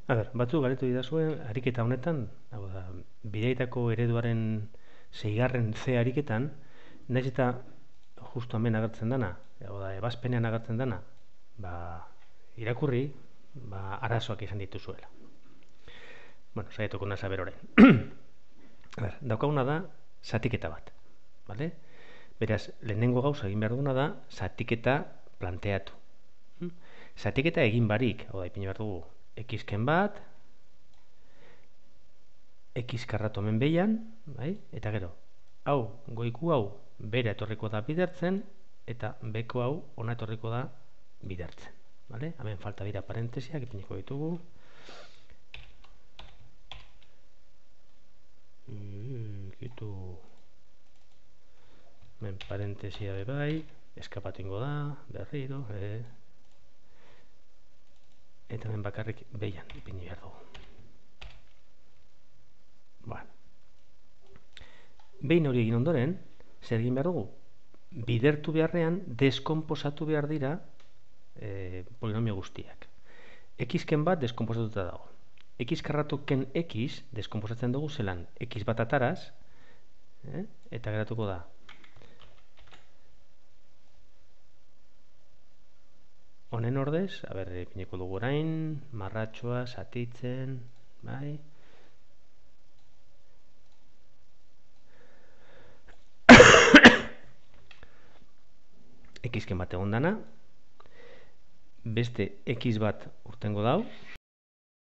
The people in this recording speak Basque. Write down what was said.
Batzuk galetu didazuen ariketa honetan, bideitako ereduaren 6. C ariketan, naiz eta justu hemen agertzen dana, ebazpenean agertzen dana, irakurri, arazoak izan dituzuela. Bueno, saiatuko naiz aber orain. Daukaguna da zatiketa bat, bale? Beraz, lehenengo gauza egin behar duguna da zatiketa planteatu. Zatiketa egin barik, ipini behar dugu, ekizken bat, ekiz karratu hemen behian, eta gero, hau, goiku hau, bera etorriko da bidertzen, eta beko hau, ona etorriko da bidertzen. Hemen falta dira parentesiak, ipiniko ditugu. Gitu, hemen parentesia bebai, eskapatu ingo da, berriro, eta hemen bakarrik behian ipini behar dugu. Behin hori egin ondoren, zer egin behar dugu? Bidertu beharrean, deskonposatu behar dira polinomio guztiak. Ekizken bat deskonposatuta dago. Ekizkarratuken ekiz deskonposatzen dugu zelan ekiz bat ataraz, eta geratuko da honen ordez, ipiniko dugu orain, marratxoa, zatitzen, bai? Ekizken bat egon dana, beste ekiz bat urtengo dau,